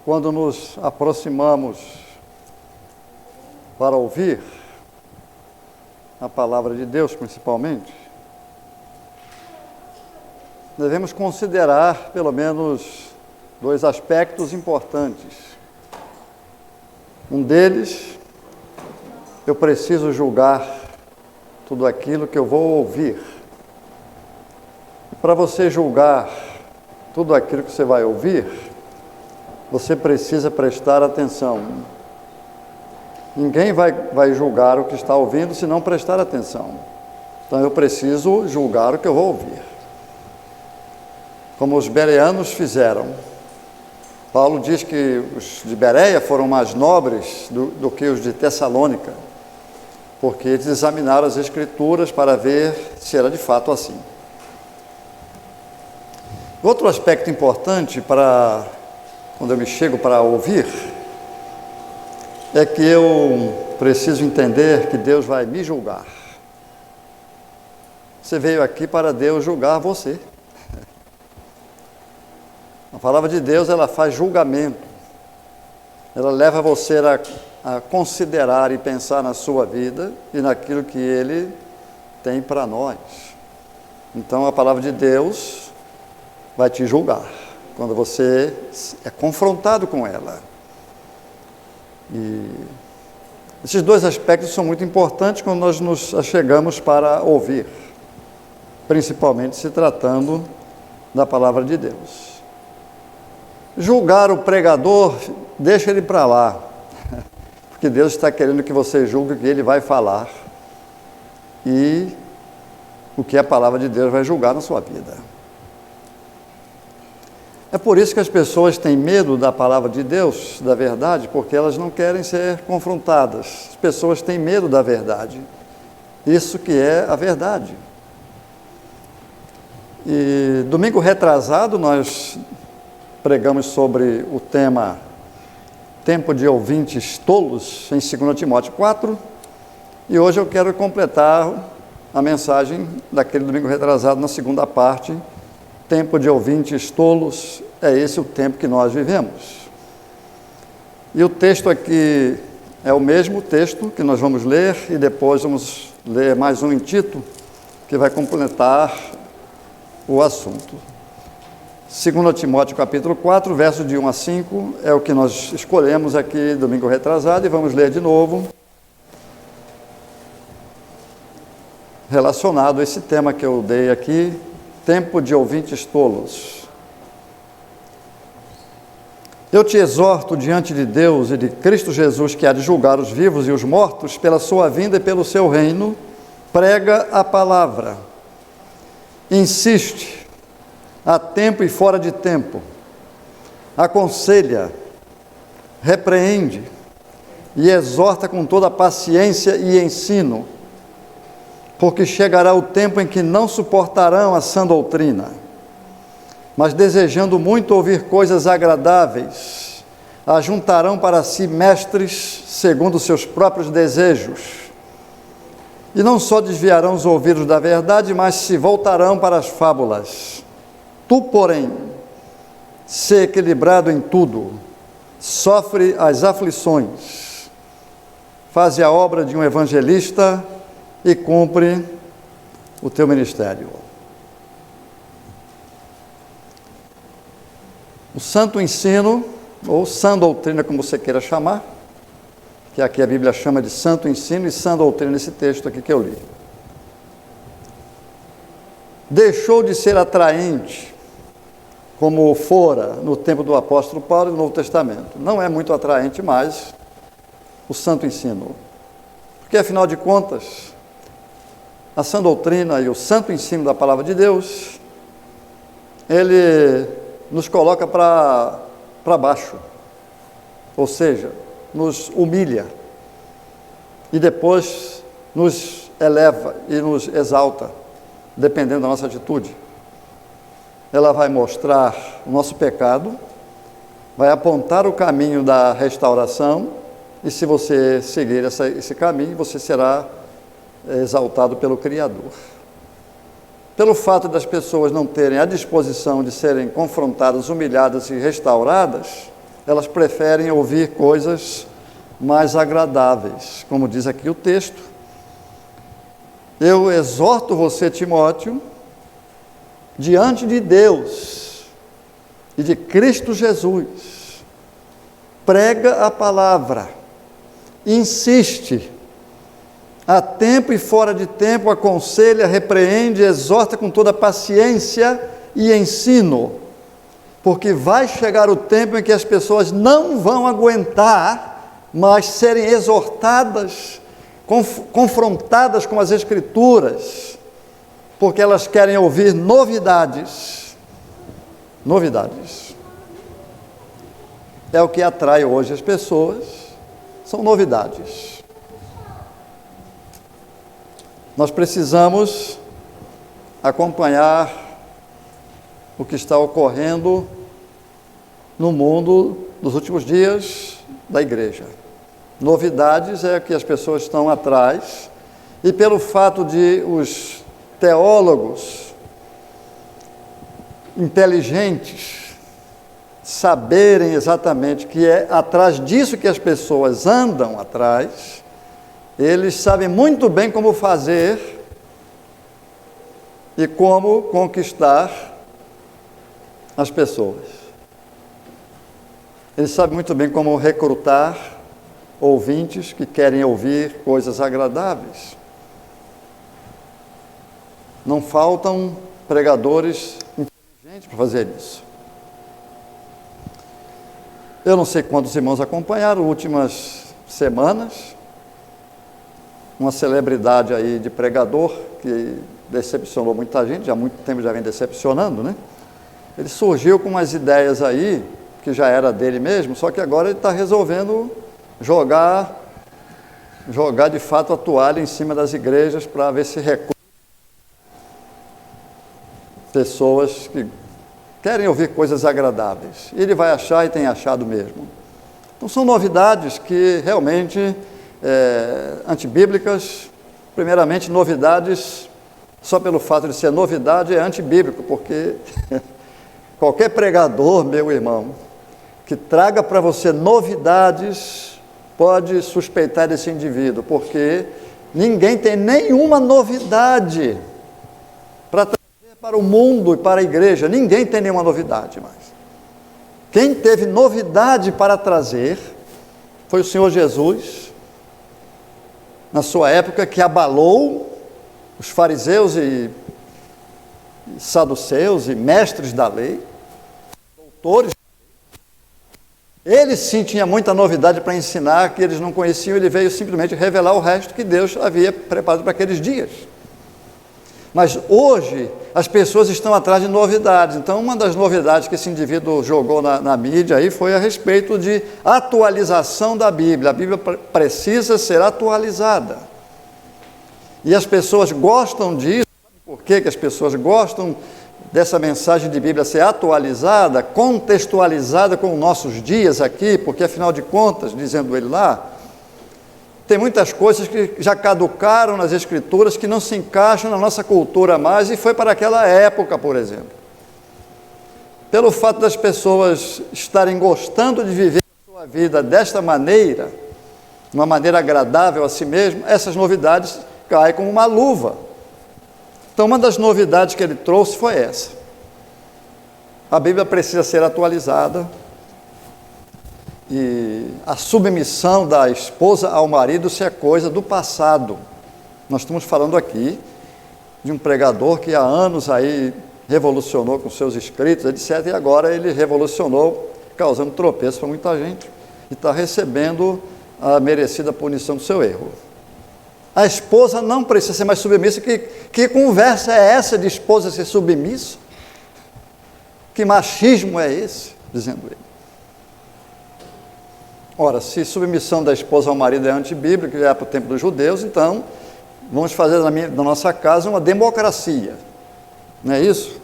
quando nos aproximamos para ouvir a palavra de Deus, principalmente, devemos considerar pelo menos dois aspectos importantes. Um deles, eu preciso julgar tudo aquilo que eu vou ouvir. E para você julgar tudo aquilo que você vai ouvir, você precisa prestar atenção. Ninguém vai julgar o que está ouvindo se não prestar atenção. Então eu preciso julgar o que eu vou ouvir. Como os bereanos fizeram. Paulo diz que os de Bereia foram mais nobres do que os de Tessalônica, porque eles examinaram as Escrituras para ver se era de fato assim. Outro aspecto importante quando eu me chego para ouvir, é que eu preciso entender que Deus vai me julgar. Você veio aqui para Deus julgar você. A palavra de Deus, ela faz julgamento. Ela leva você a considerar e pensar na sua vida e naquilo que Ele tem para nós. Então, a palavra de Deus vai te julgar quando você é confrontado com ela. E esses dois aspectos são muito importantes quando nós nos achegamos para ouvir, principalmente se tratando da palavra de Deus. Julgar o pregador, deixa ele para lá, porque Deus está querendo que você julgue o que ele vai falar e o que a palavra de Deus vai julgar na sua vida. É por isso que as pessoas têm medo da palavra de Deus, da verdade, porque elas não querem ser confrontadas. As pessoas têm medo da verdade. Isso que é a verdade. E domingo retrasado nós pregamos sobre o tema Tempo de Ouvintes Tolos, em 2 Timóteo 4, e hoje eu quero completar a mensagem daquele domingo retrasado na segunda parte. Tempo de ouvintes tolos, é esse o tempo que nós vivemos. E o texto aqui é o mesmo texto que nós vamos ler, e depois vamos ler mais um em Tito, que vai completar o assunto. 2 Timóteo capítulo 4, versos de 1 a 5, é o que nós escolhemos aqui domingo retrasado, e vamos ler de novo, relacionado a esse tema que eu dei aqui, tempo de ouvintes tolos. Eu te exorto diante de Deus e de Cristo Jesus, que há de julgar os vivos e os mortos, pela sua vinda e pelo seu reino, prega a palavra. Insiste, a tempo e fora de tempo. Aconselha, repreende e exorta com toda paciência e ensino, porque chegará o tempo em que não suportarão a sã doutrina, mas desejando muito ouvir coisas agradáveis, ajuntarão para si mestres segundo seus próprios desejos, e não só desviarão os ouvidos da verdade, mas se voltarão para as fábulas. Tu, porém, sê equilibrado em tudo, sofre as aflições, faze a obra de um evangelista e cumpre o teu ministério. O santo ensino, ou sã doutrina, como você queira chamar, que aqui a Bíblia chama de santo ensino e sã doutrina nesse texto aqui que eu li, deixou de ser atraente, como fora no tempo do apóstolo Paulo e no Novo Testamento. Não é muito atraente mais o santo ensino, porque afinal de contas, a sã doutrina e o santo ensino da palavra de Deus, ele nos coloca para baixo, ou seja, nos humilha e depois nos eleva e nos exalta, dependendo da nossa atitude. Ela vai mostrar o nosso pecado, vai apontar o caminho da restauração, e se você seguir esse caminho, você será exaltado pelo Criador. Pelo fato das pessoas não terem a disposição de serem confrontadas, humilhadas e restauradas, elas preferem ouvir coisas mais agradáveis, como diz aqui o texto. Eu exorto você, Timóteo, diante de Deus e de Cristo Jesus, prega a palavra, insiste, a tempo e fora de tempo, aconselha, repreende, exorta com toda paciência e ensino, porque vai chegar o tempo em que as pessoas não vão aguentar mais serem exortadas, confrontadas com as Escrituras, porque elas querem ouvir novidades. Novidades. É o que atrai hoje as pessoas, são novidades. Nós precisamos acompanhar o que está ocorrendo no mundo dos últimos dias da igreja. Novidades é que as pessoas estão atrás, e pelo fato de os teólogos inteligentes saberem exatamente que é atrás disso que as pessoas andam atrás, eles sabem muito bem como fazer e como conquistar as pessoas. Eles sabem muito bem como recrutar ouvintes que querem ouvir coisas agradáveis. Não faltam pregadores inteligentes para fazer isso. Eu não sei quantos irmãos acompanharam últimas semanas, uma celebridade aí de pregador que decepcionou muita gente, já há muito tempo já vem decepcionando, né? Ele surgiu com umas ideias aí, que já era dele mesmo, só que agora ele está resolvendo jogar de fato a toalha em cima das igrejas para ver se recruta pessoas que querem ouvir coisas agradáveis. E ele vai achar e tem achado mesmo. Então são novidades que realmente antibíblicas. Primeiramente, novidades, só pelo fato de ser novidade, é antibíblico, porque qualquer pregador, meu irmão, que traga para você novidades, pode suspeitar desse indivíduo, porque ninguém tem nenhuma novidade para trazer para o mundo e para a igreja. Ninguém tem nenhuma novidade mais. Quem teve novidade para trazer foi o Senhor Jesus, na sua época, que abalou os fariseus e saduceus e mestres da lei, doutores. Ele sim tinha muita novidade para ensinar que eles não conheciam. Ele veio simplesmente revelar o resto que Deus havia preparado para aqueles dias. Mas hoje as pessoas estão atrás de novidades. Então, uma das novidades que esse indivíduo jogou na mídia aí foi a respeito de atualização da Bíblia. A Bíblia precisa ser atualizada. E as pessoas gostam disso. Sabe por que as pessoas gostam dessa mensagem de Bíblia ser atualizada, contextualizada com os nossos dias aqui? Porque, afinal de contas, dizendo ele lá, tem muitas coisas que já caducaram nas Escrituras, que não se encaixam na nossa cultura mais, e foi para aquela época, por exemplo. Pelo fato das pessoas estarem gostando de viver a sua vida desta maneira, uma maneira agradável a si mesmo, essas novidades caem como uma luva. Então, uma das novidades que ele trouxe foi essa. A Bíblia precisa ser atualizada, e a submissão da esposa ao marido, isso é coisa do passado. Nós estamos falando aqui de um pregador que há anos aí revolucionou com seus escritos, etc., e agora ele revolucionou, causando tropeço para muita gente, e está recebendo a merecida punição do seu erro. A esposa não precisa ser mais submissa. Que conversa é essa de esposa ser submissa? Que machismo é esse? Dizendo ele. Ora, se submissão da esposa ao marido é antibíblico, que é para o tempo dos judeus, então vamos fazer na nossa casa uma democracia. Não é isso?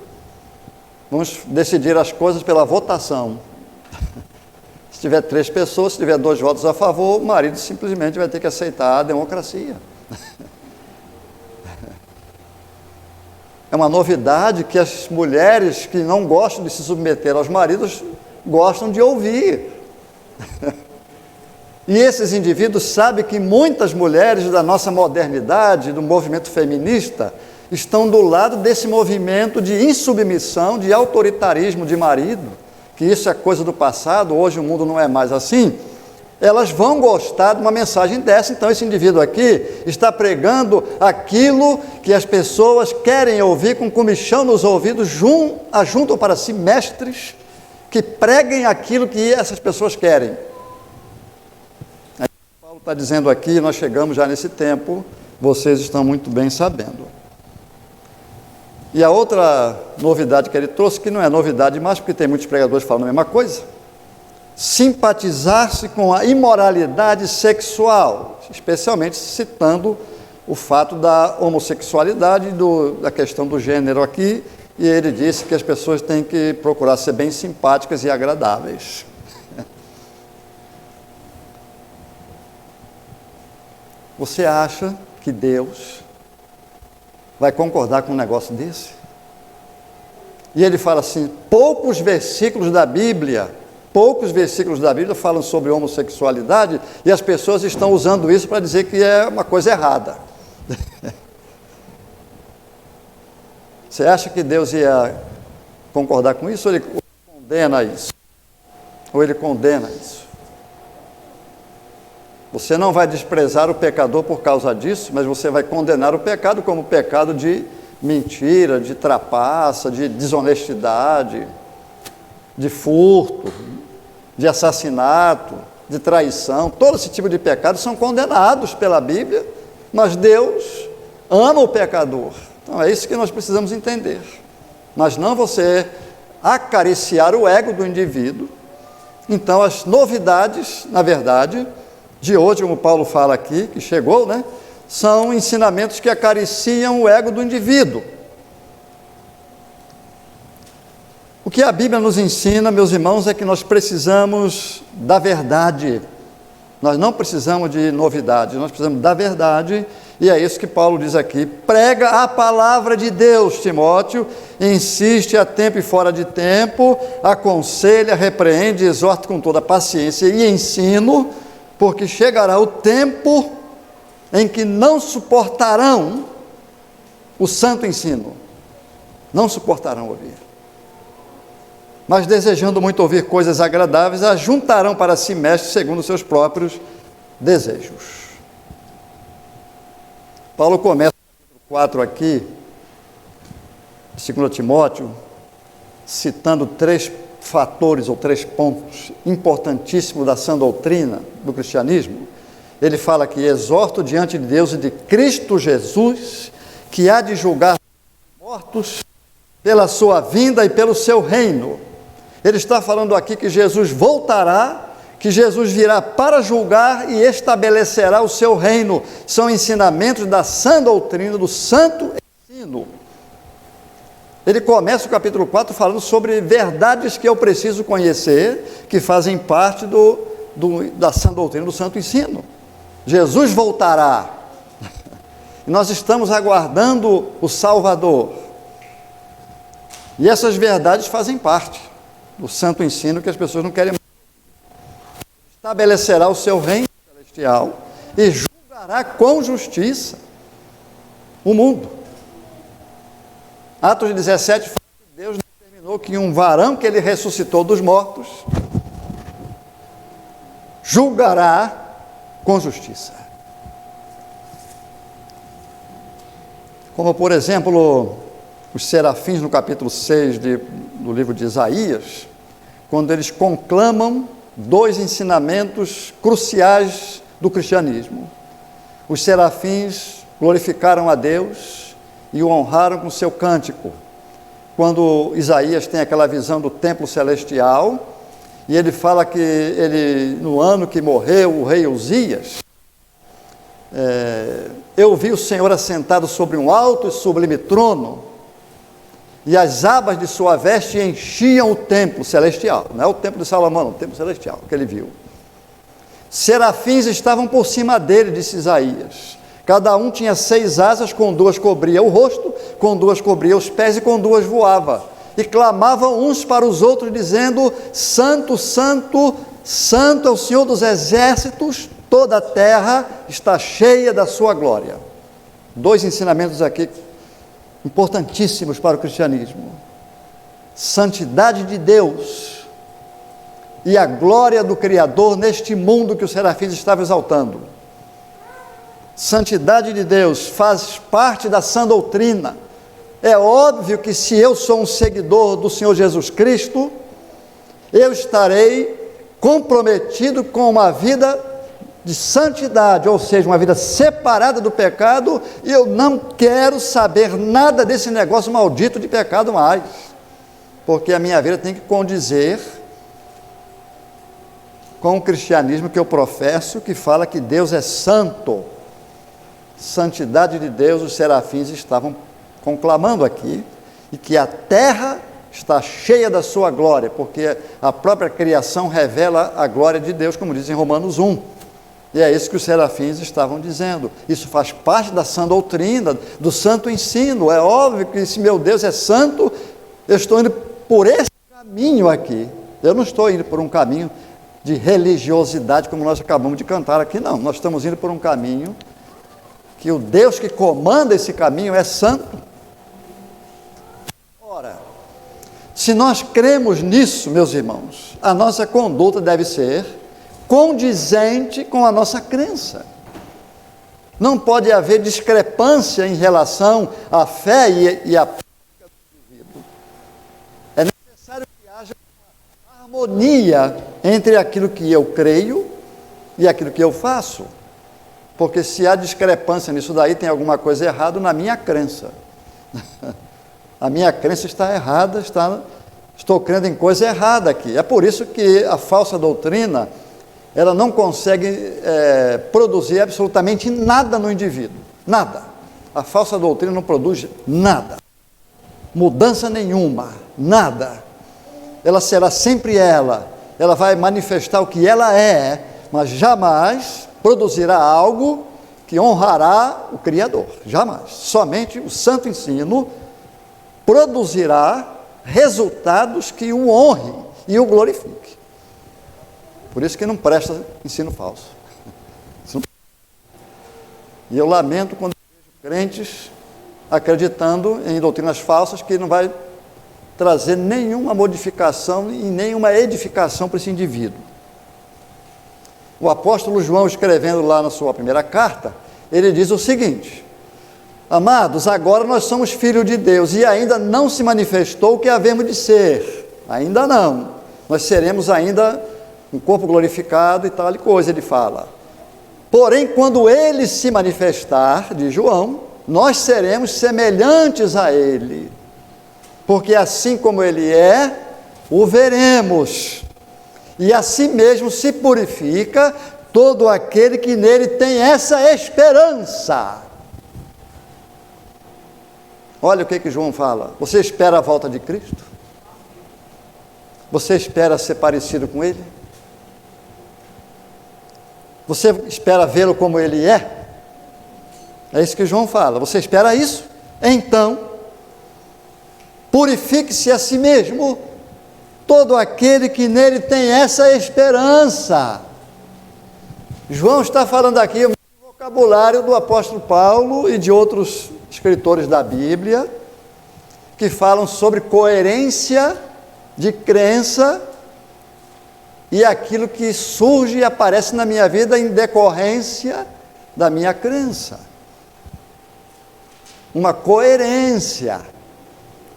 Vamos decidir as coisas pela votação. Se tiver 3 pessoas, se tiver 2 votos a favor, o marido simplesmente vai ter que aceitar a democracia. É uma novidade que as mulheres que não gostam de se submeter aos maridos gostam de ouvir. E esses indivíduos sabem que muitas mulheres da nossa modernidade, do movimento feminista, estão do lado desse movimento de insubmissão, de autoritarismo de marido, que isso é coisa do passado, hoje o mundo não é mais assim. Elas vão gostar de uma mensagem dessa. Então esse indivíduo aqui está pregando aquilo que as pessoas querem ouvir, com comichão nos ouvidos, ajuntam para si mestres que preguem aquilo que essas pessoas querem. Aí, Paulo está dizendo aqui, nós chegamos já nesse tempo, vocês estão muito bem sabendo. E a outra novidade que ele trouxe, que não é novidade mais, porque tem muitos pregadores falando a mesma coisa, simpatizar-se com a imoralidade sexual, especialmente citando o fato da homossexualidade, da questão do gênero aqui, e ele disse que as pessoas têm que procurar ser bem simpáticas e agradáveis. Você acha que Deus vai concordar com um negócio desse? E ele fala assim, poucos versículos da Bíblia falam sobre homossexualidade, e as pessoas estão usando isso para dizer que é uma coisa errada. Você acha que Deus ia concordar com isso, ou ele condena isso? Ou ele condena isso? Você não vai desprezar o pecador por causa disso, mas você vai condenar o pecado como pecado de mentira, de trapaça, de desonestidade, de furto, de assassinato, de traição. Todo esse tipo de pecados são condenados pela Bíblia, mas Deus ama o pecador. Então é isso que nós precisamos entender. Mas não você acariciar o ego do indivíduo. Então as novidades, na verdade, de hoje, como Paulo fala aqui, que chegou, né? São ensinamentos que acariciam o ego do indivíduo. O que a Bíblia nos ensina, meus irmãos, é que nós precisamos da verdade. Nós não precisamos de novidades, nós precisamos da verdade, e é isso que Paulo diz aqui. Prega a palavra de Deus, Timóteo, insiste a tempo e fora de tempo, aconselha, repreende, exorta com toda paciência e ensino, porque chegará o tempo em que não suportarão o santo ensino, não suportarão ouvir. Mas desejando muito ouvir coisas agradáveis, ajuntarão para si mestres segundo os seus próprios desejos. Paulo começa no capítulo 4 aqui, 2 Timóteo, citando 3 fatores ou 3 pontos importantíssimos da sã doutrina do cristianismo. Ele fala que exorto diante de Deus e de Cristo Jesus, que há de julgar os mortos pela sua vinda e pelo seu reino. Ele está falando aqui que Jesus voltará, que Jesus virá para julgar e estabelecerá o seu reino. São ensinamentos da sã doutrina, do santo ensino. Ele começa o capítulo 4 falando sobre verdades que eu preciso conhecer, que fazem parte da sã doutrina, do santo ensino. Jesus voltará. E nós estamos aguardando o Salvador. E essas verdades fazem parte do santo ensino que as pessoas não querem mais. Estabelecerá o seu reino celestial e julgará com justiça o mundo. Atos 17 fala que Deus determinou que um varão que ele ressuscitou dos mortos julgará com justiça. Como, por exemplo, os serafins no capítulo 6 do livro de Isaías, quando eles conclamam 2 ensinamentos cruciais do cristianismo. Os serafins glorificaram a Deus e o honraram com seu cântico. Quando Isaías tem aquela visão do templo celestial, e ele fala que no ano que morreu o rei Uzias, eu vi o Senhor assentado sobre um alto e sublime trono, e as abas de sua veste enchiam o templo celestial. Não é o templo de Salomão, não, o templo celestial que ele viu. Serafins estavam por cima dele, disse Isaías. Cada um tinha 6 asas, com 2 cobria o rosto, com 2 cobria os pés e com 2 voava. E clamavam uns para os outros, dizendo: Santo, Santo santo é o Senhor dos exércitos, toda a terra está cheia da sua glória. Dois ensinamentos aqui importantíssimos para o cristianismo: santidade de Deus e a glória do Criador neste mundo que os serafins estavam exaltando. Santidade de Deus faz parte da sã doutrina. É óbvio que se eu sou um seguidor do Senhor Jesus Cristo, eu estarei comprometido com uma vida de santidade, ou seja, uma vida separada do pecado, e eu não quero saber nada desse negócio maldito de pecado mais, porque a minha vida tem que condizer com o cristianismo que eu professo, que fala que Deus é santo. Santidade de Deus, os serafins estavam conclamando aqui, e que a terra está cheia da sua glória, porque a própria criação revela a glória de Deus, como diz em Romanos 1. E é isso que os serafins estavam dizendo. Isso faz parte da sã doutrina, do santo ensino. É óbvio que se meu Deus é santo, eu estou indo por esse caminho aqui. Eu não estou indo por um caminho de religiosidade, como nós acabamos de cantar aqui, não. Nós estamos indo por um caminho que o Deus que comanda esse caminho é santo. Ora, se nós cremos nisso, meus irmãos, a nossa conduta deve ser condizente com a nossa crença. Não pode haver discrepância em relação à fé e à prática do indivíduo. É necessário que haja uma harmonia entre aquilo que eu creio e aquilo que eu faço. Porque se há discrepância nisso daí, tem alguma coisa errada na minha crença. A minha crença está errada, estou crendo em coisa errada aqui. É por isso que a falsa doutrina, ela não consegue produzir absolutamente nada no indivíduo. Nada. A falsa doutrina não produz nada. Mudança nenhuma. Nada. Ela será sempre ela. Ela vai manifestar o que ela é, mas jamais produzirá algo que honrará o Criador. Jamais. Somente o santo ensino produzirá resultados que o honrem e o glorifiquem. Por isso que não presta ensino falso. E eu lamento quando vejo crentes acreditando em doutrinas falsas que não vai trazer nenhuma modificação e nenhuma edificação para esse indivíduo. O apóstolo João, escrevendo lá na sua primeira carta, ele diz o seguinte: amados, agora nós somos filhos de Deus e ainda não se manifestou o que havemos de ser. Ainda não. Nós seremos ainda um corpo glorificado e tal coisa, ele fala. Porém, quando ele se manifestar, diz João, nós seremos semelhantes a ele, porque assim como ele é, o veremos. E assim mesmo se purifica todo aquele que nele tem essa esperança. Olha o que João fala. Você espera a volta de Cristo? Você espera ser parecido com Ele? Você espera vê-lo como Ele é? É isso que João fala. Você espera isso? Então, purifique-se a si mesmo, todo aquele que nele tem essa esperança. João está falando aqui o vocabulário do apóstolo Paulo e de outros escritores da Bíblia, que falam sobre coerência de crença e aquilo que surge e aparece na minha vida em decorrência da minha crença. Uma coerência.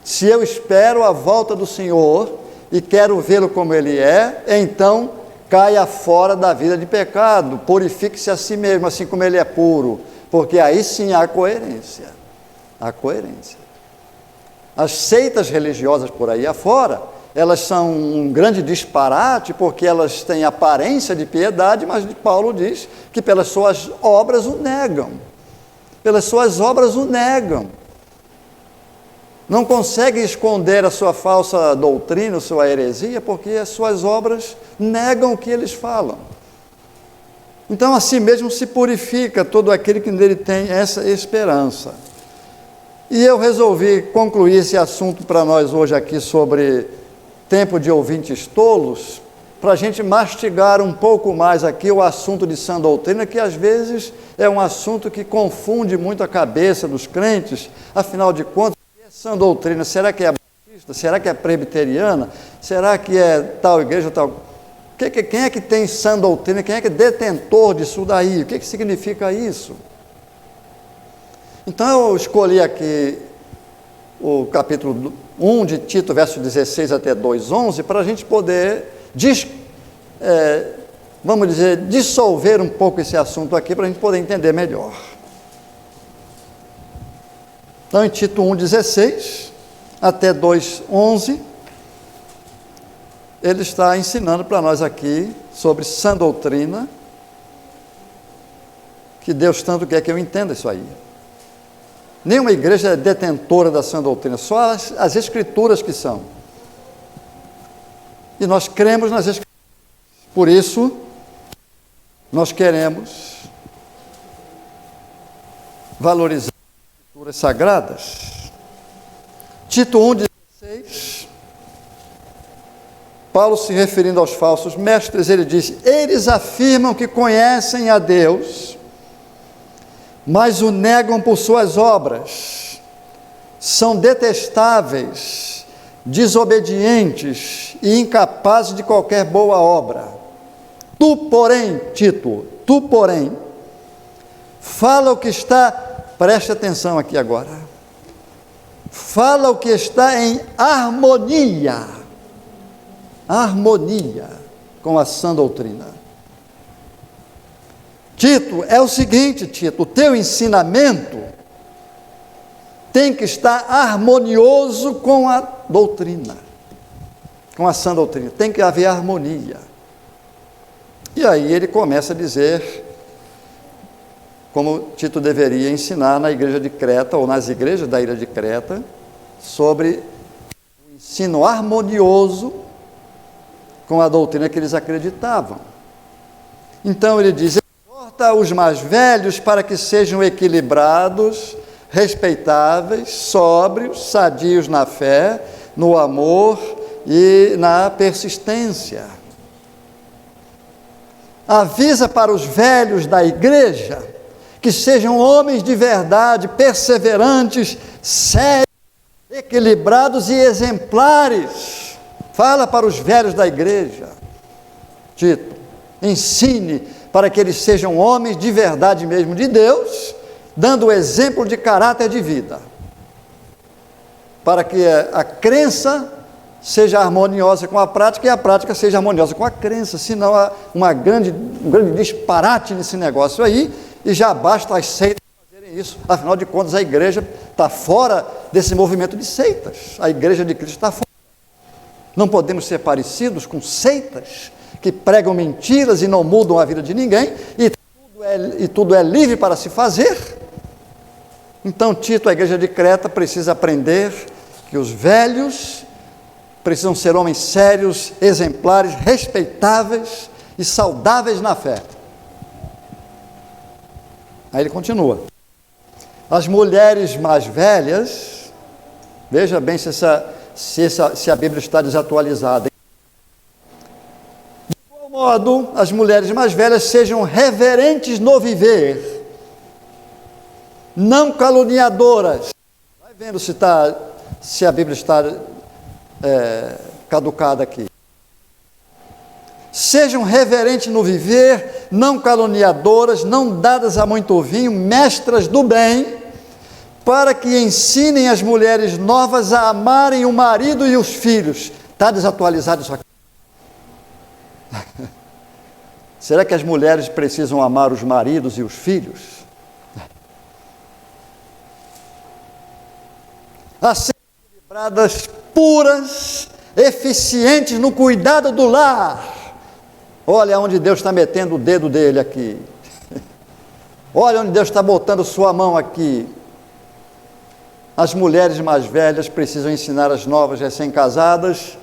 Se eu espero a volta do Senhor e quero vê-lo como Ele é, então caia fora da vida de pecado, purifique-se a si mesmo, assim como Ele é puro, porque aí sim há coerência. Há coerência. As seitas religiosas por aí afora, elas são um grande disparate, porque elas têm aparência de piedade, mas Paulo diz que pelas suas obras o negam. Pelas suas obras o negam. Não consegue esconder a sua falsa doutrina, a sua heresia, porque as suas obras negam o que eles falam. Então, assim mesmo se purifica todo aquele que nele tem essa esperança. E eu resolvi concluir esse assunto para nós hoje aqui sobre tempo de ouvintes tolos, para a gente mastigar um pouco mais aqui o assunto de sã doutrina, que às vezes é um assunto que confunde muito a cabeça dos crentes. Afinal de contas, o que é sã doutrina? Será que é batista? Será que é presbiteriana? Será que é tal igreja, tal... Quem é que tem sã doutrina? Quem é que é detentor disso daí? O que significa isso? Então eu escolhi aqui o capítulo 1 de Tito, verso 16 até 2:11, para a gente poder, vamos dizer, dissolver um pouco esse assunto aqui, para a gente poder entender melhor. Então, em Tito 1:16 até 2:11, ele está ensinando para nós aqui sobre sã doutrina, que Deus tanto quer que eu entenda isso aí. Nenhuma igreja é detentora da sã doutrina, só as escrituras que são. E nós cremos nas escrituras. Por isso, nós queremos valorizar as escrituras sagradas. Tito 1:16, Paulo se referindo aos falsos mestres, ele diz: eles afirmam que conhecem a Deus, mas o negam por suas obras, são detestáveis, desobedientes e incapazes de qualquer boa obra. Tu, porém, Tito, fala o que está, preste atenção aqui agora, fala o que está em harmonia com a sã doutrina. Tito, é o seguinte, Tito, o teu ensinamento tem que estar harmonioso com a doutrina, com a sã doutrina, tem que haver harmonia. E aí ele começa a dizer como Tito deveria ensinar na igreja de Creta, ou nas igrejas da ilha de Creta, sobre o ensino harmonioso com a doutrina que eles acreditavam. Então ele diz: exorta os mais velhos para que sejam equilibrados, respeitáveis, sóbrios, sadios na fé, no amor e na persistência. Avisa para os velhos da igreja que sejam homens de verdade, perseverantes, sérios, equilibrados e exemplares. Fala para os velhos da igreja, Tito, ensine para que eles sejam homens de verdade mesmo de Deus, dando o exemplo de caráter de vida, para que a crença seja harmoniosa com a prática e a prática seja harmoniosa com a crença, senão há um grande disparate nesse negócio aí, e já basta as seitas fazerem isso. Afinal de contas, a igreja está fora desse movimento de seitas, a igreja de Cristo está fora. Não podemos ser parecidos com seitas que pregam mentiras e não mudam a vida de ninguém, e tudo é livre para se fazer. Então, Tito, a igreja de Creta, precisa aprender que os velhos precisam ser homens sérios, exemplares, respeitáveis e saudáveis na fé. Aí ele continua: as mulheres mais velhas, veja bem se a Bíblia está desatualizada. De igual modo, as mulheres mais velhas sejam reverentes no viver, não caluniadoras. Vai vendo se a Bíblia está caducada aqui. Sejam reverentes no viver, não caluniadoras, não dadas a muito vinho, mestras do bem, para que ensinem as mulheres novas a amarem o marido e os filhos. Está desatualizado isso aqui? Será que as mulheres precisam amar os maridos e os filhos? Assim, equilibradas, puras, eficientes no cuidado do lar. Olha onde Deus está metendo o dedo dele aqui. Olha onde Deus está botando sua mão aqui. As mulheres mais velhas precisam ensinar as novas recém-casadas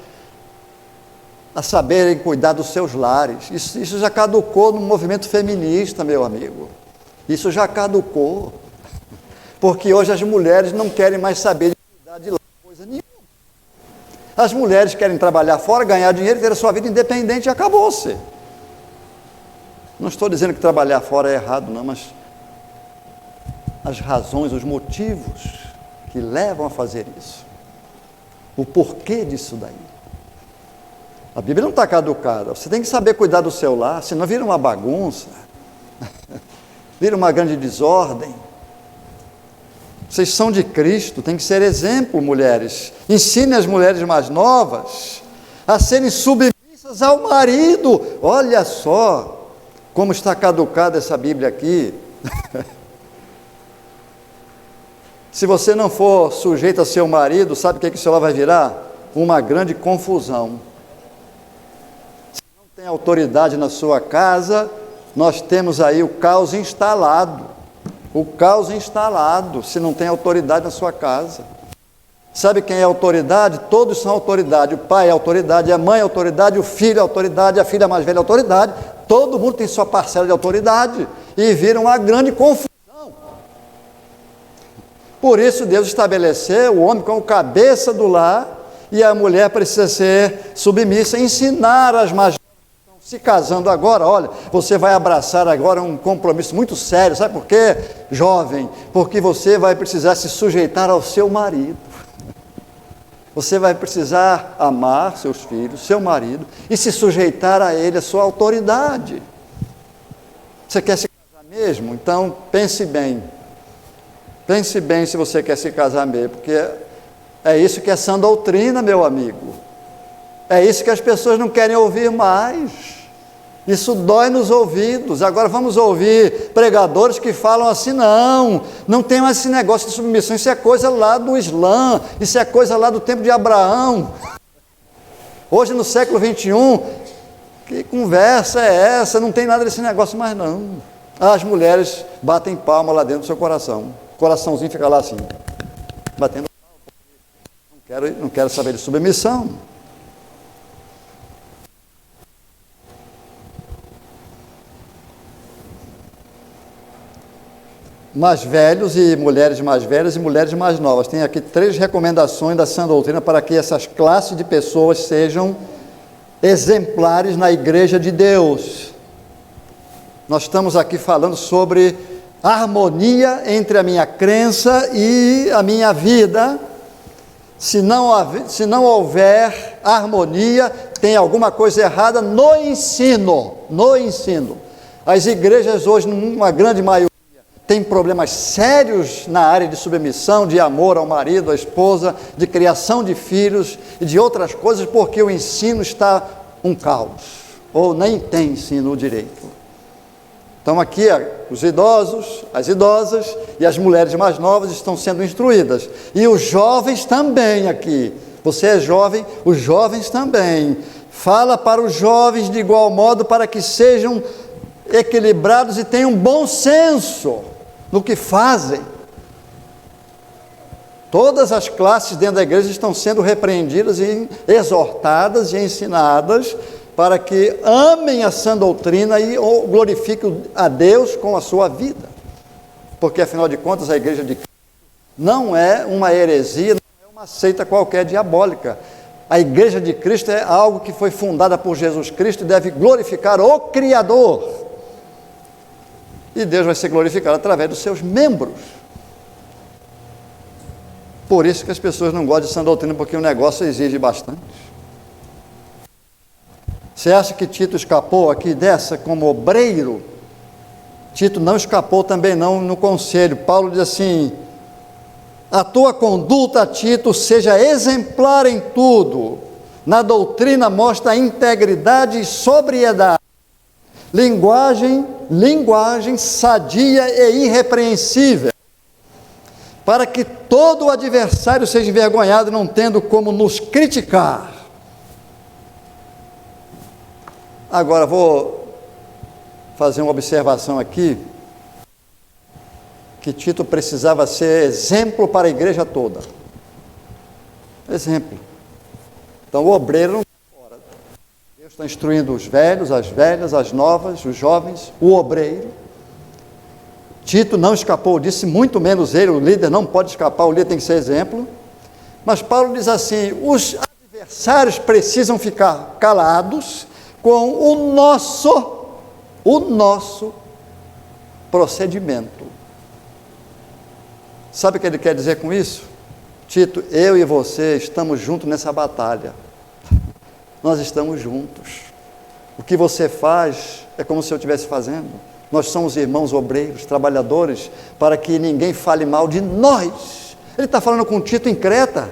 a saberem cuidar dos seus lares. Isso já caducou no movimento feminista, meu amigo. Isso já caducou. Porque hoje as mulheres não querem mais saber de cuidar de coisa nenhuma. As mulheres querem trabalhar fora, ganhar dinheiro, ter a sua vida independente e acabou-se. Não estou dizendo que trabalhar fora é errado, não, mas as razões, os motivos que levam a fazer isso, o porquê disso daí. A Bíblia não está caducada, você tem que saber cuidar do seu lar, senão vira uma bagunça, vira uma grande desordem. Vocês são de Cristo, tem que ser exemplo, mulheres. Ensine as mulheres mais novas a serem submissas ao marido. Olha só como está caducada essa Bíblia aqui. Se você não for sujeito a seu marido, sabe o que isso lá vai virar? Uma grande confusão. Se não tem autoridade na sua casa, nós temos aí o caos instalado. O caos instalado, se não tem autoridade na sua casa. Sabe quem é autoridade? Todos são autoridade. O pai é autoridade, a mãe é autoridade, o filho é autoridade, a filha mais velha é autoridade. Todo mundo tem sua parcela de autoridade. E vira uma grande confusão. Por isso Deus estabeleceu o homem como cabeça do lar e a mulher precisa ser submissa, ensinar as mais se casando agora. Olha, você vai abraçar agora um compromisso muito sério, sabe por quê, jovem? Porque você vai precisar se sujeitar ao seu marido, você vai precisar amar seus filhos, seu marido, e se sujeitar a ele, a sua autoridade. Você quer se casar mesmo? Então pense bem se você quer se casar mesmo, porque é isso que é sã doutrina, meu amigo. É isso que as pessoas não querem ouvir mais. Isso dói nos ouvidos. Agora vamos ouvir pregadores que falam assim: não tem mais esse negócio de submissão, isso é coisa lá do Islã, isso é coisa lá do tempo de Abraão. Hoje no século 21, que conversa é essa? Não tem nada desse negócio mais não. As mulheres batem palma lá dentro do seu coração, o coraçãozinho fica lá assim, batendo palma, não quero saber de submissão. Mais velhos e mulheres mais velhas e mulheres mais novas. Tem aqui 3 recomendações da sã doutrina para que essas classes de pessoas sejam exemplares na igreja de Deus. Nós estamos aqui falando sobre harmonia entre a minha crença e a minha vida. Se não houver harmonia, tem alguma coisa errada no ensino. As igrejas hoje, numa grande maioria, tem problemas sérios na área de submissão, de amor ao marido, à esposa, de criação de filhos e de outras coisas, porque o ensino está um caos, ou nem tem ensino direito. Então aqui os idosos, as idosas e as mulheres mais novas estão sendo instruídas, e os jovens também aqui. Você é jovem, os jovens também. Fala para os jovens de igual modo para que sejam equilibrados e tenham bom senso no que fazem. Todas as classes dentro da igreja estão sendo repreendidas e exortadas e ensinadas para que amem a sã doutrina e glorifiquem a Deus com a sua vida. Porque afinal de contas a igreja de Cristo não é uma heresia, não é uma seita qualquer diabólica. A igreja de Cristo é algo que foi fundada por Jesus Cristo e deve glorificar o Criador. E Deus vai ser glorificado através dos seus membros. Por isso que as pessoas não gostam de sã doutrina, porque o negócio exige bastante. Você acha que Tito escapou aqui dessa como obreiro? Tito não escapou também não no conselho. Paulo diz assim: a tua conduta, Tito, seja exemplar em tudo. Na doutrina mostra integridade e sobriedade. Linguagem sadia e irrepreensível, para que todo adversário seja envergonhado, não tendo como nos criticar. Agora vou fazer uma observação aqui, que Tito precisava ser exemplo para a igreja toda. Exemplo. Então o obreiro não está fora. Deus está instruindo os velhos, as velhas, as novas, os jovens, o obreiro. Tito não escapou disso, muito menos ele, o líder não pode escapar, o líder tem que ser exemplo. Mas Paulo diz assim: os adversários precisam ficar calados com o nosso procedimento. Sabe o que ele quer dizer com isso? Tito, eu e você estamos juntos nessa batalha. Nós estamos juntos. O que você faz é como se eu estivesse fazendo. Nós somos irmãos obreiros, trabalhadores, para que ninguém fale mal de nós. Ele está falando com Tito em Creta,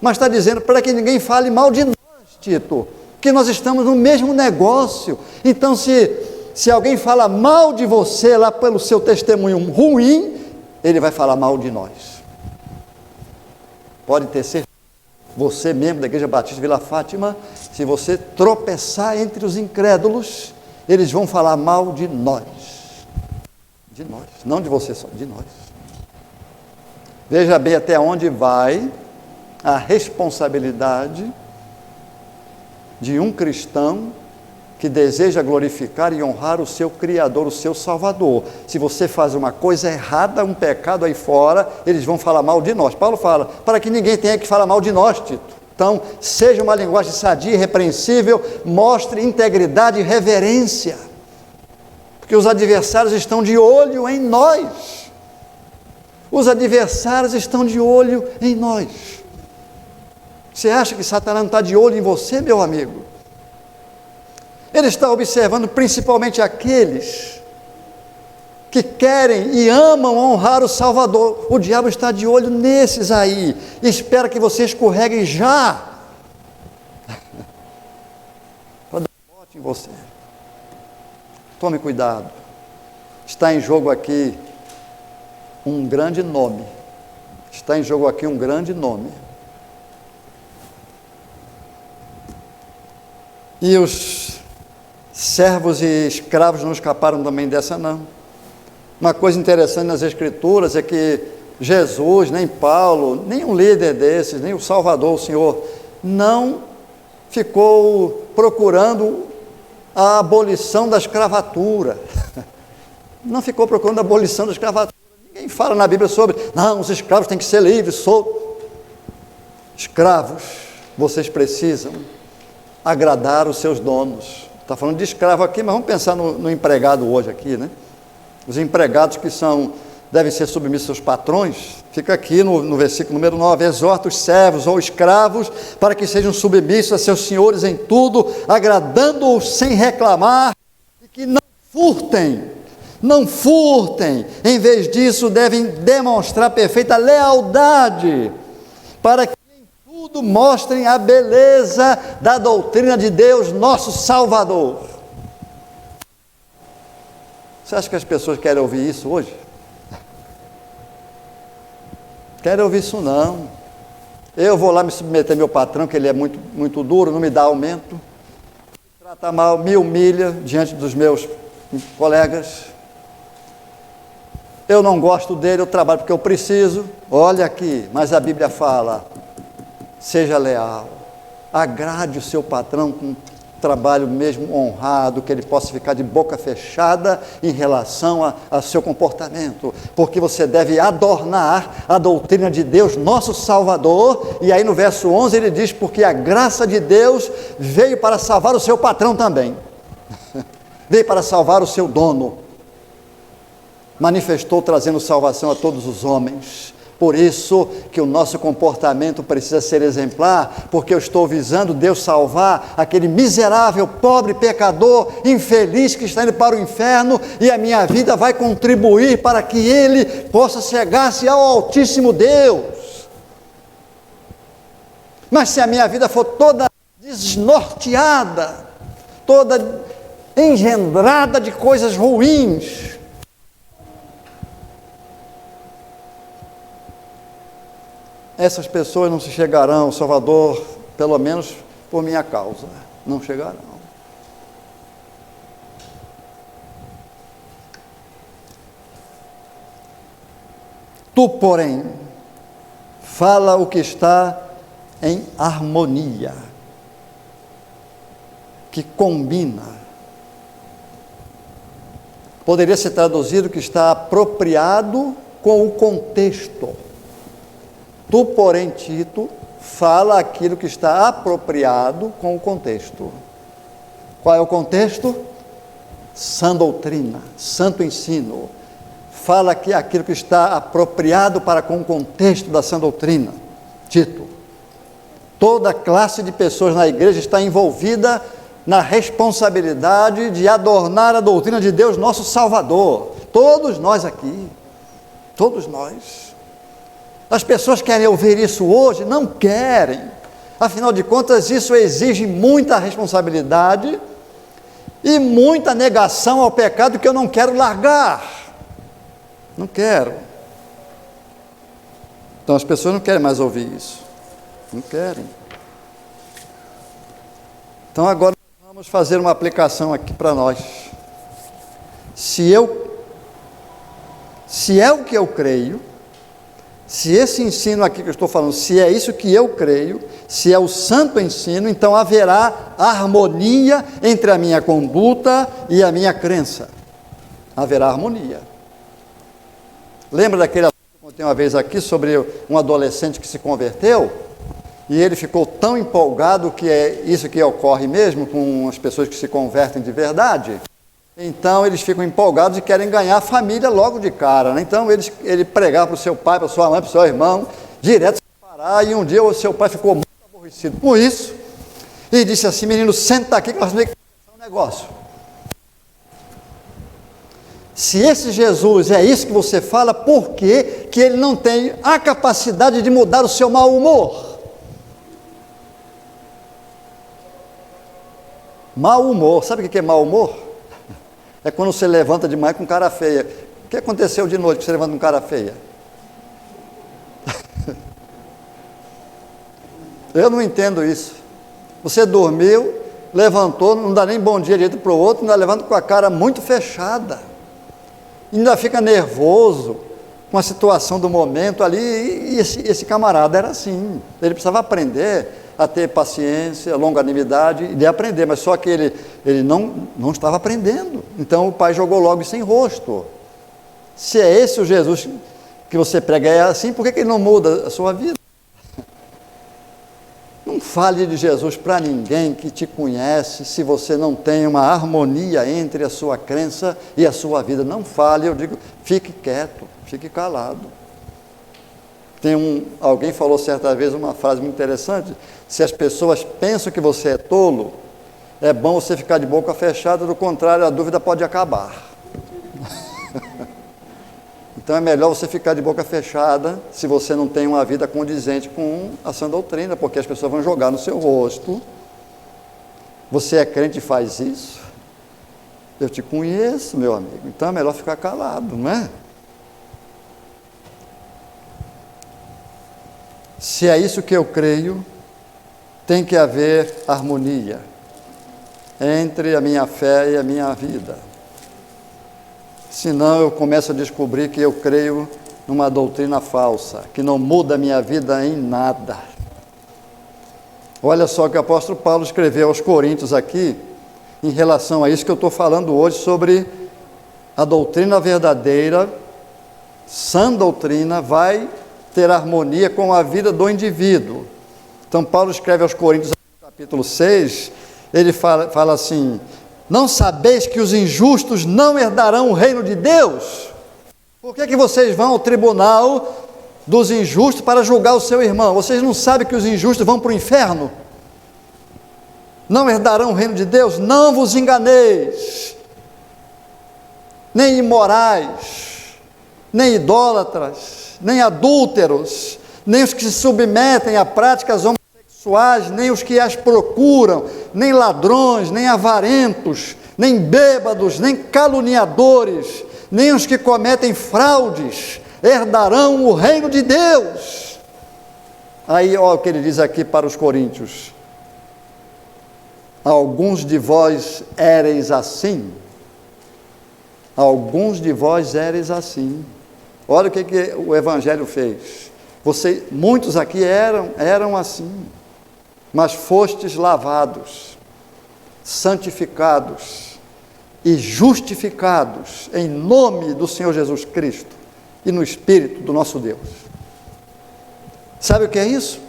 mas está dizendo para que ninguém fale mal de nós, Tito, que nós estamos no mesmo negócio. Então, se alguém fala mal de você lá pelo seu testemunho ruim, ele vai falar mal de nós. Pode ter certeza. Você, membro da Igreja Batista Vila Fátima, se você tropeçar entre os incrédulos, eles vão falar mal de nós. De nós, não de você só, de nós. Veja bem até onde vai a responsabilidade de um cristão que deseja glorificar e honrar o seu Criador, o seu Salvador. Se você faz uma coisa errada, um pecado aí fora, eles vão falar mal de nós. Paulo fala, para que ninguém tenha que falar mal de nós, Tito. Então, seja uma linguagem sadia e repreensível, mostre integridade e reverência, porque os adversários estão de olho em nós. Os adversários estão de olho em nós. Você acha que Satanás não está de olho em você, meu amigo? Ele está observando principalmente aqueles que querem e amam honrar o Salvador. O diabo está de olho nesses aí, e espera que você escorregue já, para dar um bote em você. Tome cuidado, está em jogo aqui um grande nome, está em jogo aqui um grande nome. E os servos e escravos não escaparam também dessa, não. Uma coisa interessante nas Escrituras é que Jesus, nem Paulo, nem um líder desses, nem o Salvador, o Senhor, não ficou procurando a abolição da escravatura. Não ficou procurando a abolição da escravatura. Ninguém fala na Bíblia sobre, não, os escravos têm que ser livres, soltos. Escravos, vocês precisam agradar os seus donos. Está falando de escravo aqui, mas vamos pensar no empregado hoje aqui, né? Os empregados que devem ser submissos aos patrões, fica aqui no versículo número 9, exorta os servos ou escravos para que sejam submissos a seus senhores em tudo, agradando-os sem reclamar, e que não furtem, em vez disso devem demonstrar perfeita lealdade, para que tudo mostrem a beleza da doutrina de Deus, nosso Salvador. Você acha que as pessoas querem ouvir isso hoje? Querem ouvir isso não. Eu vou lá me submeter ao meu patrão, que ele é muito, muito duro, não me dá aumento, me trata mal, me humilha diante dos meus colegas. Eu não gosto dele, eu trabalho porque eu preciso. Olha aqui, mas a Bíblia fala, seja leal, agrade o seu patrão com um trabalho mesmo honrado, que ele possa ficar de boca fechada em relação ao seu comportamento, porque você deve adornar a doutrina de Deus, nosso Salvador. E aí no verso 11 ele diz, porque a graça de Deus veio para salvar o seu patrão também, veio para salvar o seu dono, manifestou trazendo salvação a todos os homens. Por isso que o nosso comportamento precisa ser exemplar, porque eu estou visando Deus salvar aquele miserável, pobre pecador, infeliz que está indo para o inferno, e a minha vida vai contribuir para que ele possa chegar-se ao Altíssimo Deus. Mas se a minha vida for toda desnorteada, toda engendrada de coisas ruins, essas pessoas não se chegarão ao Salvador, pelo menos por minha causa, não chegarão. Tu, porém, fala o que está em harmonia, que combina. Poderia ser traduzido que está apropriado com o contexto. Tu, porém, Tito, fala aquilo que está apropriado com o contexto. Qual é o contexto? Sã doutrina, santo ensino. Fala aqui aquilo que está apropriado para com o contexto da sã doutrina. Tito. Toda classe de pessoas na igreja está envolvida na responsabilidade de adornar a doutrina de Deus, nosso Salvador. Todos nós aqui. Todos nós. As pessoas querem ouvir isso hoje? Não querem. Afinal de contas, isso exige muita responsabilidade e muita negação ao pecado que eu não quero largar. Não quero. Então as pessoas não querem mais ouvir isso. Não querem. Então agora vamos fazer uma aplicação aqui para nós. Se é o que eu creio, se esse ensino aqui que eu estou falando, se é isso que eu creio, se é o santo ensino, então haverá harmonia entre a minha conduta e a minha crença. Haverá harmonia. Lembra daquele assunto que eu contei uma vez aqui sobre um adolescente que se converteu? E ele ficou tão empolgado que é isso que ocorre mesmo com as pessoas que se convertem de verdade. Então eles ficam empolgados e querem ganhar a família logo de cara, né? Então ele pregava para o seu pai, para a sua mãe, para o seu irmão, direto sem parar, e um dia o seu pai ficou muito aborrecido com isso, e disse assim: menino, senta aqui que nós vamos ter que começar um negócio. Se esse Jesus é isso que você fala, por que ele não tem a capacidade de mudar o seu mau humor? Mau humor, sabe o que é mau humor? É quando você levanta de manhã com cara feia. O que aconteceu de noite que você levanta com cara feia? Eu não entendo isso. Você dormiu, levantou, não dá nem bom dia direito para o outro, ainda levanta com a cara muito fechada. Ainda fica nervoso com a situação do momento ali. E esse camarada era assim. Ele precisava aprender a ter paciência, longanimidade e de aprender, mas só que ele não estava aprendendo. Então o pai jogou logo sem rosto. Se é esse o Jesus que você prega, é assim, por que ele não muda a sua vida? Não fale de Jesus para ninguém que te conhece se você não tem uma harmonia entre a sua crença e a sua vida. Não fale, eu digo, fique quieto, fique calado. Alguém falou certa vez uma frase muito interessante: se as pessoas pensam que você é tolo, é bom você ficar de boca fechada, do contrário a dúvida pode acabar. Então é melhor você ficar de boca fechada se você não tem uma vida condizente com a sã doutrina, porque as pessoas vão jogar no seu rosto. Você é crente e faz isso? Eu te conheço, meu amigo, então é melhor ficar calado, não é? Se é isso que eu creio, tem que haver harmonia entre a minha fé e a minha vida. Senão eu começo a descobrir que eu creio numa doutrina falsa, que não muda a minha vida em nada. Olha só o que o apóstolo Paulo escreveu aos Coríntios aqui, em relação a isso que eu estou falando hoje, sobre a doutrina verdadeira, sã doutrina, vai ter harmonia com a vida do indivíduo. Então Paulo escreve aos Coríntios, no capítulo 6, ele fala assim: não sabeis que os injustos não herdarão o reino de Deus? Por que vocês vão ao tribunal dos injustos para julgar o seu irmão? Vocês não sabem que os injustos vão para o inferno? Não herdarão o reino de Deus? Não vos enganeis, nem imorais, nem idólatras, nem adúlteros, nem os que se submetem a práticas homossexuais, nem os que as procuram, nem ladrões, nem avarentos, nem bêbados, nem caluniadores, nem os que cometem fraudes, herdarão o reino de Deus. Aí, olha o que ele diz aqui para os coríntios: alguns de vós éreis assim. Alguns de vós éreis assim. Olha o que o Evangelho fez. Muitos aqui eram assim, mas fostes lavados, santificados e justificados em nome do Senhor Jesus Cristo e no Espírito do nosso Deus. Sabe o que é isso?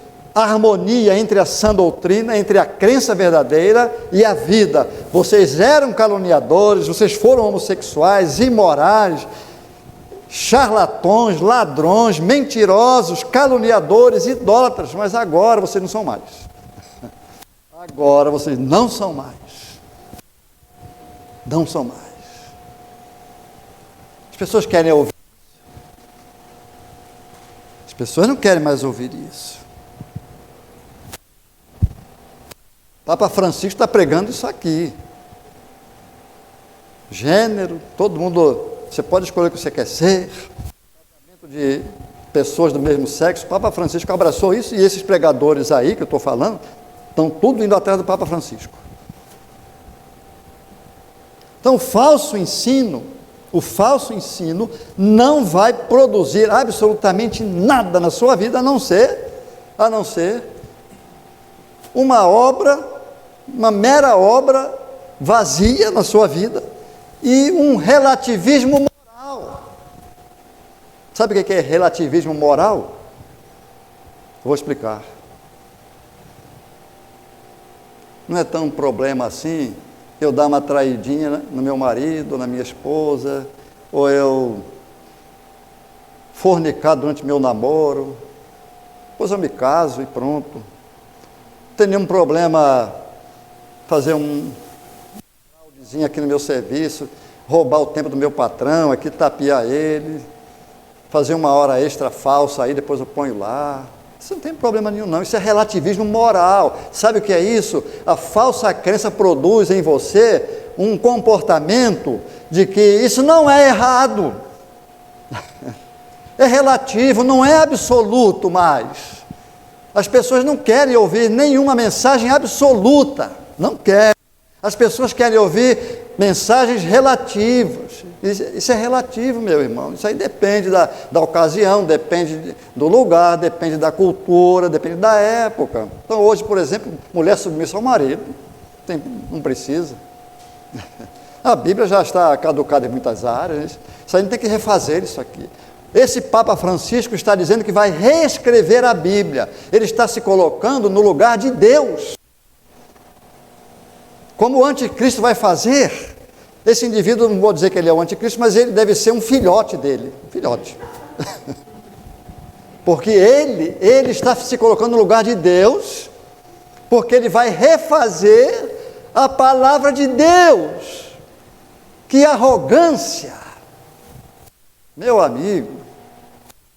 harmonia entre a sã doutrina, entre a crença verdadeira e a vida. Vocês eram caluniadores, vocês foram homossexuais, imorais, charlatões, ladrões, mentirosos, caluniadores, idólatras, mas agora vocês não são mais. Agora vocês não são mais. Não são mais. As pessoas querem ouvir. As pessoas não querem mais ouvir isso. Papa Francisco está pregando isso aqui. Gênero, todo mundo, você pode escolher o que você quer ser. Casamento de pessoas do mesmo sexo. O Papa Francisco abraçou isso e esses pregadores aí que eu estou falando, estão tudo indo atrás do Papa Francisco. Então, o falso ensino não vai produzir absolutamente nada na sua vida, a não ser uma mera obra vazia na sua vida e um relativismo moral. Sabe o que é relativismo moral? Vou explicar. Não é tão um problema assim eu dar uma traidinha no meu marido, na minha esposa, ou eu fornicar durante meu namoro, depois eu me caso e pronto. Não tem nenhum problema fazer um fraudezinho aqui no meu serviço, roubar o tempo do meu patrão, aqui tapear ele, fazer uma hora extra falsa aí, depois eu ponho lá. Isso não tem problema nenhum não, isso é relativismo moral. Sabe o que é isso? A falsa crença produz em você um comportamento de que isso não é errado. É relativo, não é absoluto mais. As pessoas não querem ouvir nenhuma mensagem absoluta, não querem. As pessoas querem ouvir mensagens relativas. Isso é relativo, meu irmão. Isso aí depende da ocasião, depende do lugar, depende da cultura, depende da época. Então hoje, por exemplo, mulher submissa ao marido, não precisa. A Bíblia já está caducada em muitas áreas. Isso aí não tem que refazer isso aqui. Esse Papa Francisco está dizendo que vai reescrever a Bíblia. Ele está se colocando no lugar de Deus. Como o anticristo vai fazer? Esse indivíduo, não vou dizer que ele é o anticristo, mas ele deve ser um filhote dele. Um filhote. Porque ele está se colocando no lugar de Deus, porque ele vai refazer a palavra de Deus. Que arrogância! Meu amigo,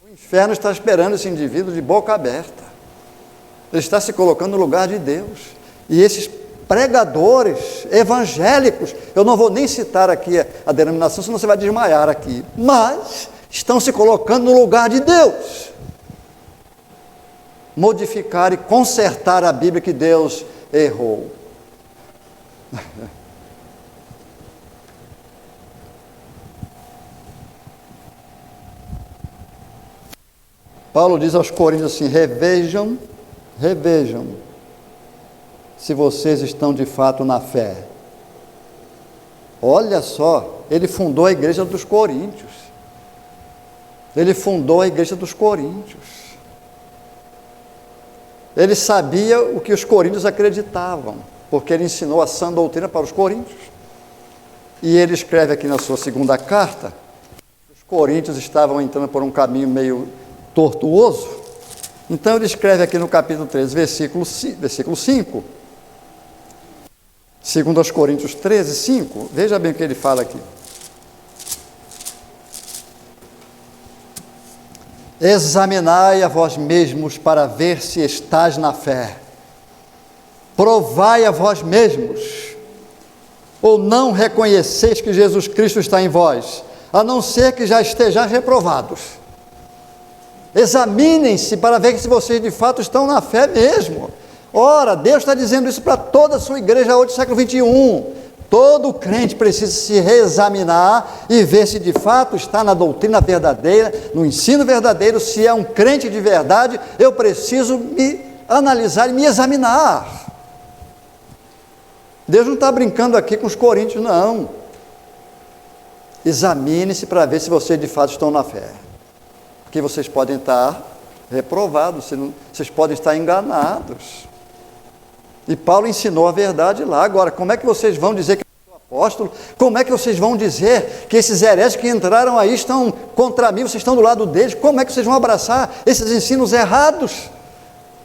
o inferno está esperando esse indivíduo de boca aberta. Ele está se colocando no lugar de Deus. E esses pregadores evangélicos, eu não vou nem citar aqui a denominação, senão você vai desmaiar aqui, mas estão se colocando no lugar de Deus. Modificar e consertar a Bíblia que Deus errou. Paulo diz aos Coríntios assim: revejam se vocês estão de fato na fé. Olha só, ele fundou a igreja dos Coríntios. Ele fundou a igreja dos Coríntios. Ele sabia o que os coríntios acreditavam, porque ele ensinou a sã doutrina para os coríntios. E ele escreve aqui na sua segunda carta, que os coríntios estavam entrando por um caminho meio tortuoso. Então ele escreve aqui no capítulo 13, versículo 5, segundo aos Coríntios 13, 5, veja bem o que ele fala aqui. Examinai a vós mesmos para ver se estáis na fé. Provai a vós mesmos, ou não reconheceis que Jesus Cristo está em vós, a não ser que já estejais reprovados. Examinem-se para ver se vocês de fato estão na fé mesmo. Ora, Deus está dizendo isso para toda a sua igreja hoje, século 21. Todo crente precisa se reexaminar e ver se de fato está na doutrina verdadeira, no ensino verdadeiro. Se é um crente de verdade, eu preciso me analisar e me examinar. Deus não está brincando aqui com os coríntios, não. Examine-se para ver se vocês de fato estão na fé. Porque vocês podem estar Reprovado, vocês podem estar enganados. E Paulo ensinou a verdade lá. Agora, como é que vocês vão dizer que eu sou apóstolo? Como é que vocês vão dizer que esses hereges que entraram aí estão contra mim, vocês estão do lado deles? Como é que vocês vão abraçar esses ensinos errados?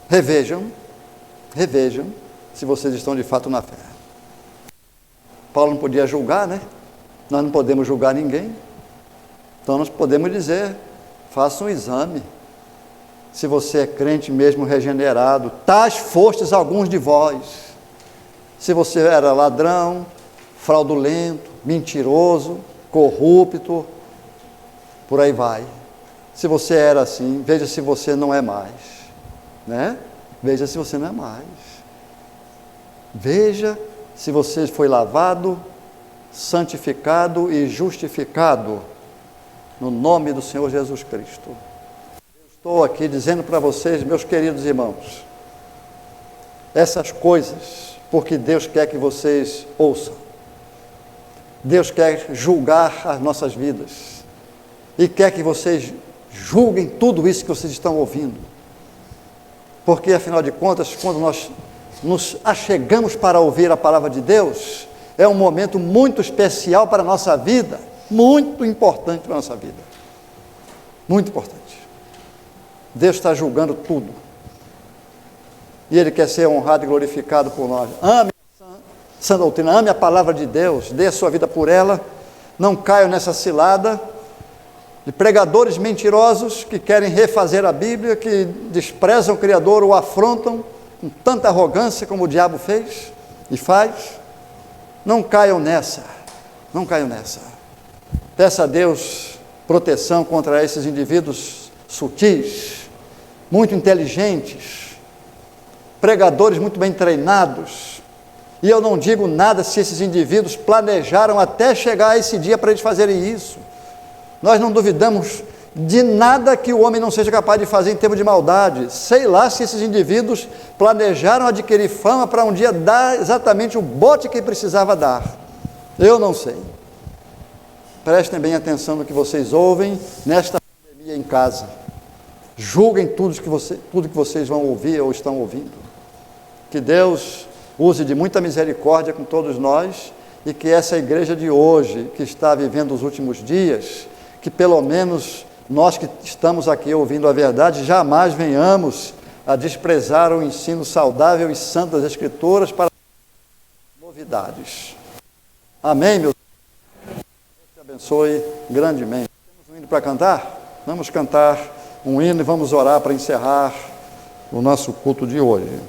Revejam se vocês estão de fato na fé. Paulo não podia julgar, né? Nós não podemos julgar ninguém. Então nós podemos dizer, faça um exame. Se você é crente mesmo regenerado, tais fostes alguns de vós. Se você era ladrão, fraudulento, mentiroso, corrupto, por aí vai. Se você era assim, veja se você não é mais, né? Veja se você não é mais. Veja se você foi lavado, santificado e justificado no nome do Senhor Jesus Cristo. Estou aqui dizendo para vocês, meus queridos irmãos, essas coisas, porque Deus quer que vocês ouçam. Deus quer julgar as nossas vidas e quer que vocês julguem tudo isso que vocês estão ouvindo. Porque, afinal de contas, quando nós nos achegamos para ouvir a palavra de Deus, é um momento muito especial para a nossa vida, muito importante para a nossa vida. Muito importante. Deus está julgando tudo. E Ele quer ser honrado e glorificado por nós. Ame a sã doutrina, ame a palavra de Deus, dê a sua vida por ela. Não caiam nessa cilada de pregadores mentirosos que querem refazer a Bíblia, que desprezam o Criador, o afrontam com tanta arrogância como o diabo fez e faz. Não caiam nessa. Não caiam nessa. Peça a Deus proteção contra esses indivíduos sutis, muito inteligentes, pregadores muito bem treinados. E eu não digo nada se esses indivíduos planejaram até chegar a esse dia para eles fazerem isso. Nós não duvidamos de nada que o homem não seja capaz de fazer em termos de maldade. Sei lá se esses indivíduos planejaram adquirir fama para um dia dar exatamente o bote que precisava dar. Eu não sei. Prestem bem atenção no que vocês ouvem nesta pandemia em casa. Julguem tudo que vocês vão ouvir ou estão ouvindo. Que Deus use de muita misericórdia com todos nós e que essa igreja de hoje, que está vivendo os últimos dias, que pelo menos nós que estamos aqui ouvindo a verdade, jamais venhamos a desprezar o ensino saudável e santo das Escrituras para novidades. Amém, meus irmãos? Deus te abençoe grandemente. Temos um hino para cantar? Vamos cantar um hino e vamos orar para encerrar o nosso culto de hoje.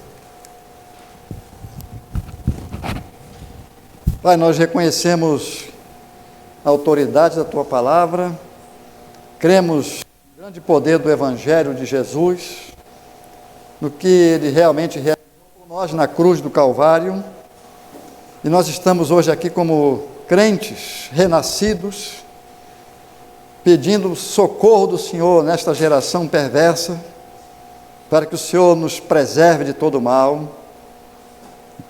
Pai, nós reconhecemos a autoridade da Tua palavra, cremos no grande poder do Evangelho de Jesus, no que Ele realmente realizou por nós na cruz do Calvário, e nós estamos hoje aqui como crentes renascidos, pedindo socorro do Senhor nesta geração perversa, para que o Senhor nos preserve de todo mal,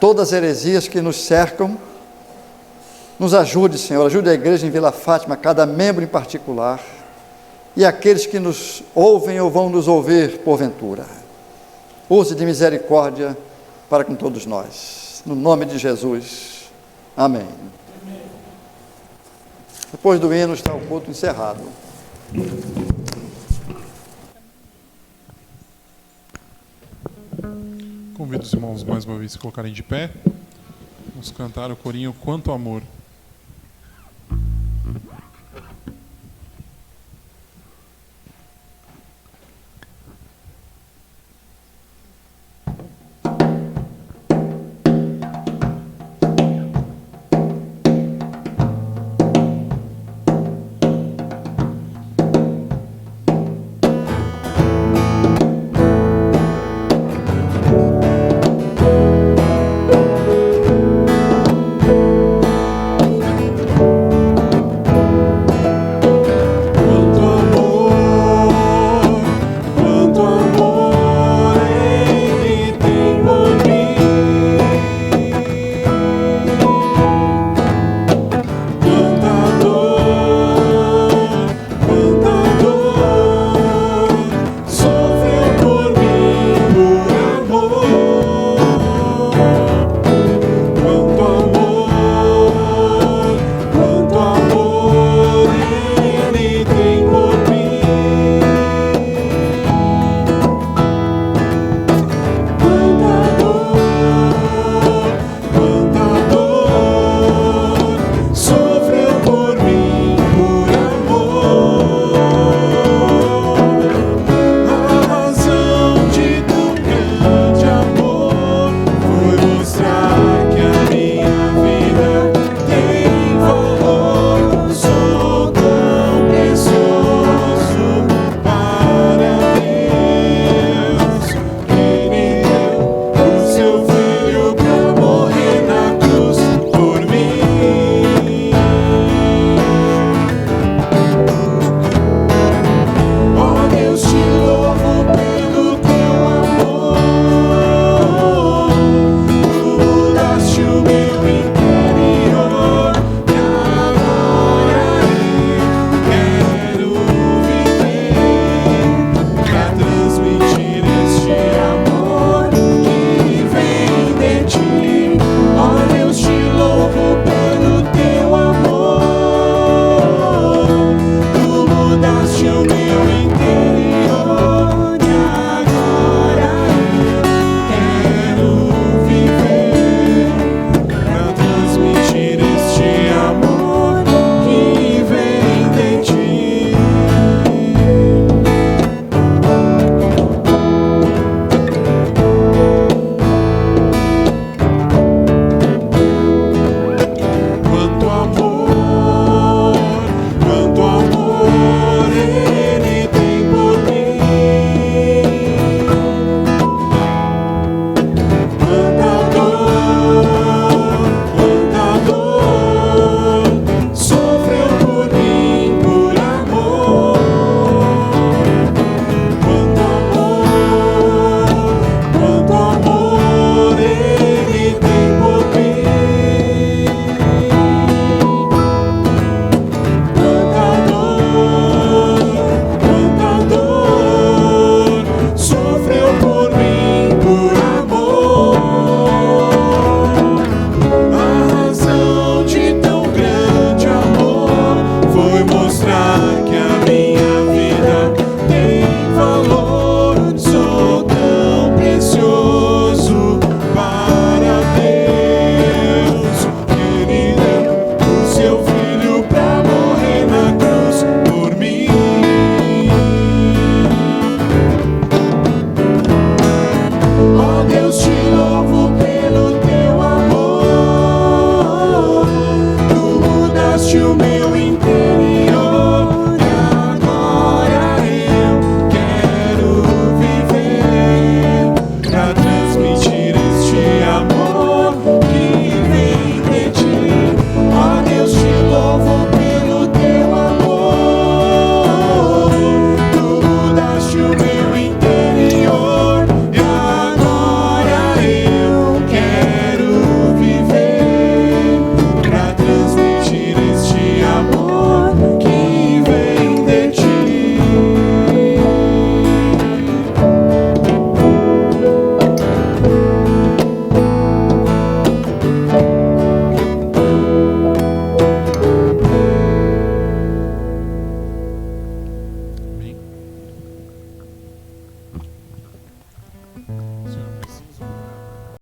todas as heresias que nos cercam. Nos ajude, Senhor, ajude a igreja em Vila Fátima, cada membro em particular, e aqueles que nos ouvem ou vão nos ouvir porventura. Use de misericórdia para com todos nós. No nome de Jesus. Amém. Depois do hino está o culto encerrado. Convido os irmãos mais uma vez a se colocarem de pé. Vamos cantar o corinho Quanto Amor.